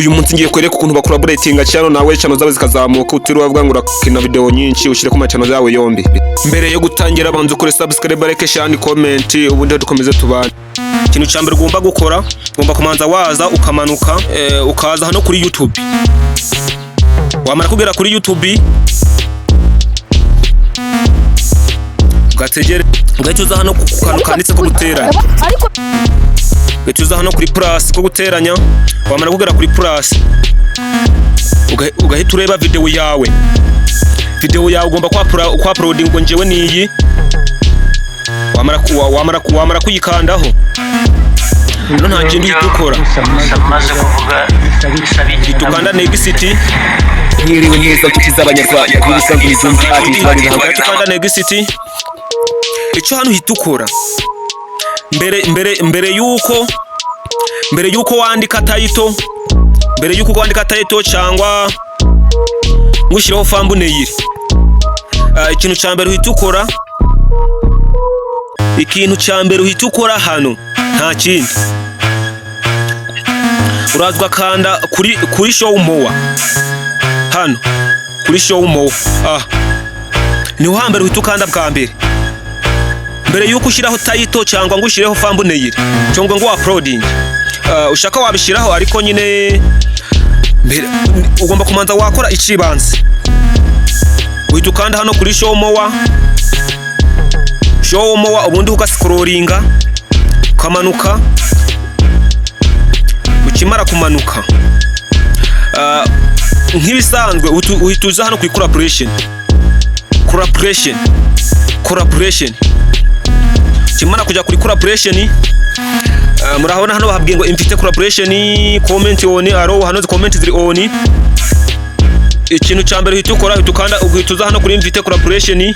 Uyu munsi ngiye kwereka ukuntu bakora collaborating channel nawe channel zawe zikazamuka utiriwe bavuga ngo urakina video nyinshi ushire ku channel zawe yombi. Mbere yo gutangira banze ukore subscribe, like, share, comment ubundi dukomeze tubane. Ikintu cyambere ugomba gukora, ugomba kumanza waza ukamanuka ukaza hano kuri YouTube. Wamara kugera kuri YouTube ugategere ugacuza hano kukantu kanditse ko guteranya. Ugacuza hano kuri plus ko guteranya. Wamara kugera kuri plus ugahita ureba video yawe. Video yawe ugomba kwa uploading ngo njewe niyi. Wamara kuyikandaho no nta kintu dukora. Maze kuvuga Tukanda Next Nyiriwe neza tukizabanyarwanda kubisanzwe bizumva tukanda Next. Icyo hano hitukora mbere yuko wandika title cyangwa ngushireho thumbnail. Ikintu cyambere uhitukora hano nta kindi. Urazwa kanda kuri show more hano kuri show more. Ni hambere uhitukanda bwa mbere yuko ushiraho title cyangwa ngushireho thumbnail cyangwa ngo uploading. Ushaka wabishiraho ariko nyine mbere ugomba kumanza wakora ikibanze. Uhitukanda hano kuri show more ubundi ugascrollinga ukamanuka. Ukimara kumanuka nk'ibisanzwe uhituza hano kuri collaboration. Ukimara kujya kuri collaboration murabona hano bahabwiye ngo invite collaboration, comment on, hano comment ziri on. Ikintu cyambere uhitukora uhitukanda uhituza hano kuri invite collaboration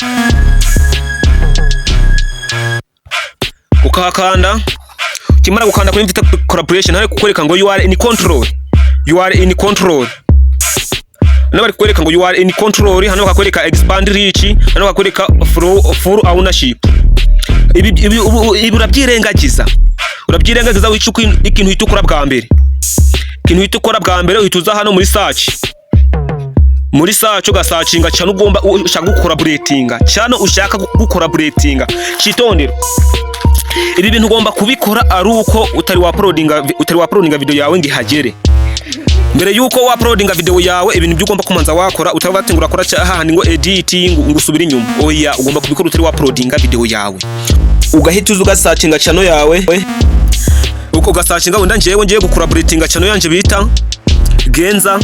ukahakanda. Kimara gukanda kuri invite collaboration hari kukwereka ngo you are in control. Hano bari kukwereka ngo you are in control. Hano bakakwereka expand reach, hano bakakwereka full ownership. Ibi urabyirengagiza wicuka ikintu hitukora bwa mbere. Uhituza hano muri search ugasearchinga cyane ugomba ushaka gucollaboratinga cyitondero. Ibi bintu ugomba kubikora ari uko utari uploadinga video yawe ngihagere. Mbere yuko uploadinga video yawe ibintu byugomba kumanza wakora utabatengura kora cyahandi ngo editing ngusubira inyuma. Oya, ugomba kubikora utari uploadinga video yawe. Ugahita ugasearchinga channel yawe uko ugasearchinga wenda ngiye gucollaboratinga channel yanje bita Genza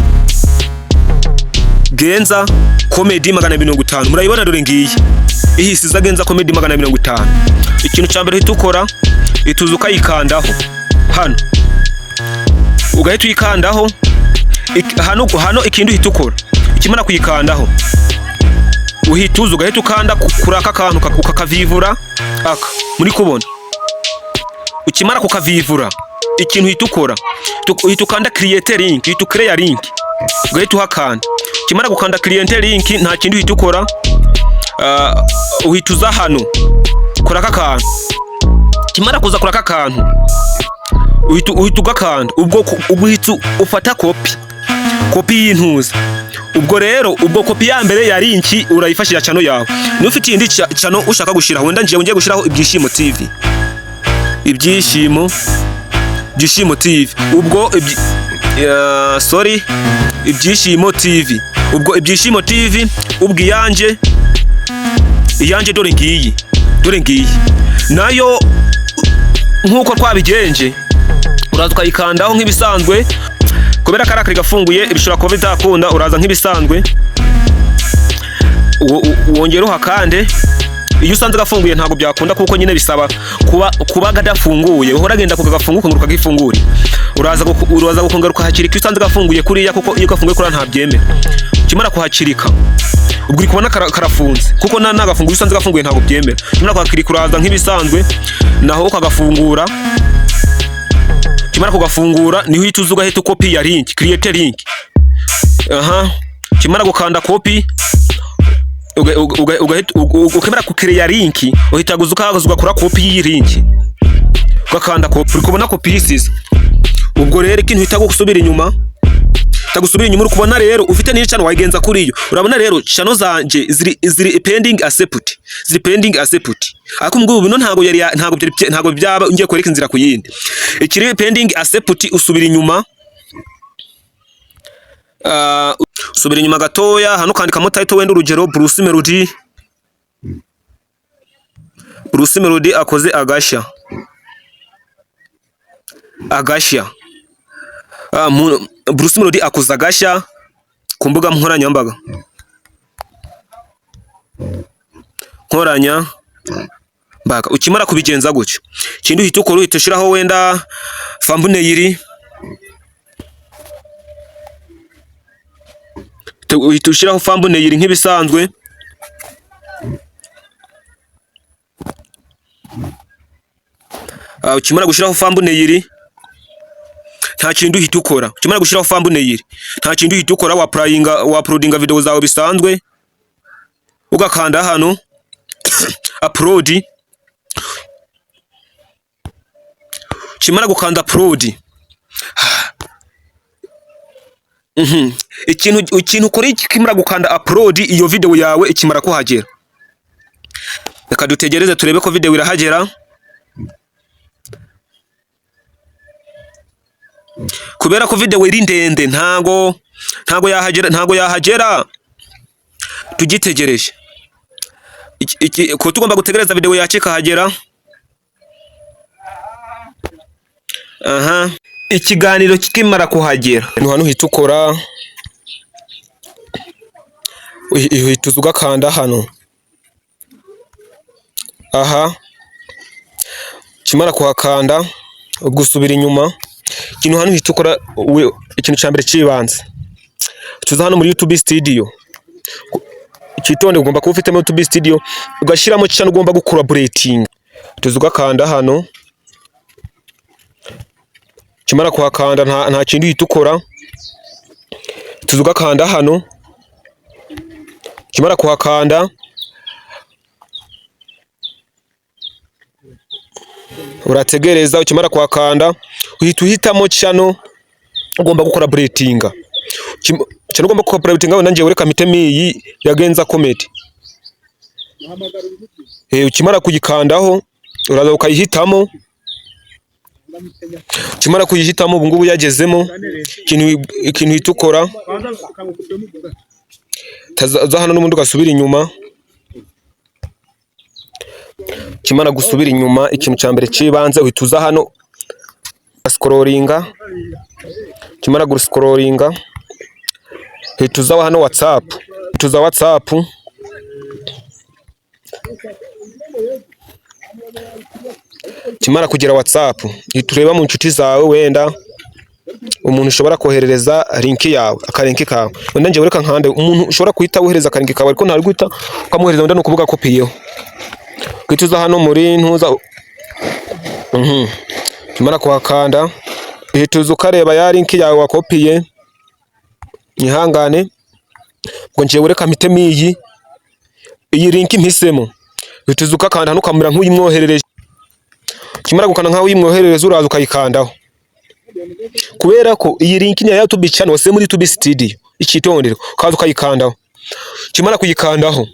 Comedy 250. Murayibona dore ngiyi ihisiza Genza Comedy 250. Ikintu cyambere hitukora ituza ukayikandaho hano ugahita uyikandaho hano. Ikintu hitukora ikimara kuyikandaho uhituza ugahita ukanda kuri aka kantu ukakavivura muri kubona. Ukimara kukavivura ikintu hitukora uhitukanda create link, create link ugahita uhakanda. Ukimara gukanda create link nta kintu hitukora uhituza hano kuri aka kantu. Kimara kuza kuri aka kantu uhita ugakanda. Ubwo ufata copy y'intuza. Ubwo rero copy ya mbere ya link urayifashira channel yawe. Ni ufite indi channel ushaka gushiraho wenda ngiye gushiraho Ibyishimo TV. Ubwo Ibyishimo TV. Ubwo Ibyishimo TV ubwo iyanje dore ngiyi nayo nkuko twabigenje. Uraza ukayikandaho nk'ibisanzwe kubera karakari gafunguye ibishobora kuba bitakunda. Uraza nk'ibisanzwe wongera uhakande. Iyo usanze gafunguye ntago byakunda kuko nyine bisaba kuba gadafunguye. Uhora genda kugagafunguka ngo ukagifungure. Uraza gukongera ukahakirika usanze gafunguye kuriya kuko iyo gafunguye kuri nta byemera. Kimara kuhakirika ubwo uri kubona karafunze kuko nagafunguye usanze gafunguye ntago byemera. Kimara kuhakirika uraza nk'ibisanzwe naho ukagafungura. Kimara kugafungura niho ituza ugahita copy ya link, create link. Kimara gukanda copy ukemera kukireya link uhita guzukaguzwa kura copy yi link ugakanda copy. Uri kubona copy isize. Ubwo rero ikintu uhita gusubira inyuma tagusubira inyuma uri kubona rero ufite ni channel wagenza kuri yo urabona rero channel zanje ziri pending accept ziri pending accept ariko mbwo bino ntago byaba ngiye kwereka inzira ku yindi ikiri pending accept usubira inyuma usubira inyuma gatoya hano kandikamo title wenda urugero Bruce Melody akoze agashya Bruce Melody akoze agashya ku mbuga nkoranyambaga ukimara kubigenza gutyo kindi uhita ukora uhita ushiraho wenda thumbnail uhita ushiraho thumbnail nk'ibisanzwe ukimara gushiraho thumbnail nta kintu uhita ukora ukimara gushiraho thumbnail nta kintu uhita ukora wa uploadinga video zawe bisanzwe ugakanda hano upload ukimara gukanda upload ikintu ukora ikimara gukanda upload iyo video yawe ikimara kuhagera reka dutegereze turebe ko video irahagera kubera ko video iri ndende ntago yahagera tugitegereje ko tugomba gutegereza video yacu ikahagera ikiganiro kikimara kuhagera hano uhita ukora uhita ugakanda hano kimara kuhakanda gusubira inyuma ikintu hano uhita ukora ikintu cyambere cibanze tuza hano muri YouTube studio ikitonde ugomba kuba ufite muri YouTube studio ugashiramo cyane ugomba gucollaborating tuza ugakanda hano kimara kuhakanda nta kintu uhita ukora tuza ugakanda hano kimara kuhakanda urategereza ukimara kuhakanda uhita uhitamo channel ugomba gucollaboratinga channel ugomba gucollaboratinga wenda ngiye wereka mitemi yagenza comedy ukimara kuyikandaho uraza ukayihitamo ukimara kuyihitamo ubu ngubu yagezemo ikintu uhita ukora taza hano n'ubundi ugasubira inyuma kimara gusubira inyuma ikintu cyambere cibanze uhita uza hano scrollinga kimara guscrollinga uhita uza hano WhatsApp kimara kugira WhatsApp uhita ureba mu nshuti zawe wenda umuntu ushobora koherereza link yawe akalinki kawe wenda ngiye wereka nkande umuntu ushobora kuhita wohereza akalinki kawe ariko ntari guhita ukamuhereza wenda no kuvuga kopiyeho kwituza hano muri ntuza kimara kuhakanda uhita ukareba ya link yawe wakopiye ihangane ngo ngiye wereka mitemi iyi link mpisemo uhita ukakanda hano ukamura nk'uyimwoherereje kimara gukanda nkaho uyimwoherereza uraza ukayikandaho kubera ko iyi link ni ya YouTube channel wase muri YouTube studio ikitondero ukaza ukayikandaho kimara kuyikandaho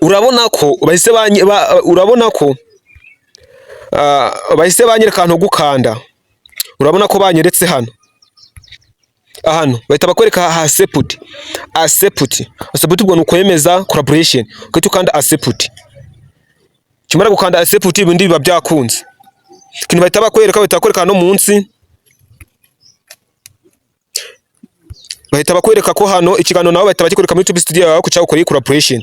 urabona ko bahise banyereka ahantu gukanda urabona ko banyeretse hano bahita bakwereka accept ubwo ni ukwemeza collaboration ukahita ukanda accept kimara gukanda accept ibindi biba byakunze ikintu bahita bakwereka hano munsi bahita bakwereka ko hano ikiganiro nawe bahita bakwereka muri YouTube studio yawe ko cyagukoreye collaboration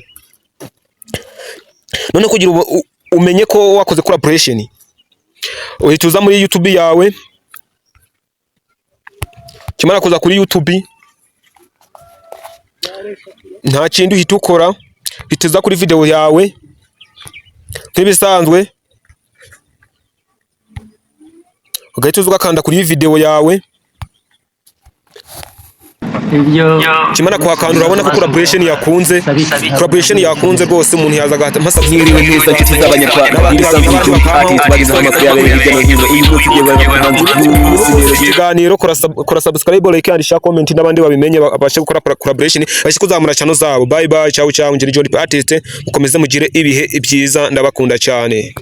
none kugira umenye ko wakoze collaboration uhita uza muri YouTube yawe kimara kuza kuri YouTube nta kindi uhita ukora uhita kuri video yawe nk'ibisanzwe ugahita ugakanda kuri video yawe kimana kwa kantu urabona ko collaboration yakunze rwose umuntu yaza agahita mpasa Mwiriwe neza nshuti z'abanyarwanda ibisanzwe by'umva ati tubagezaho amakuru yabereye hirya no hino uyu munsi tugiye guhanza ikiganiro kora subscribe like and share comment n'abandi babimenye babashe gukora collaboration bashe kuzamura channel zabo. Bye bye, ciao ciao, njye John P Artist, mukomeze mugire ibihe byiza, ndabakunda cyane.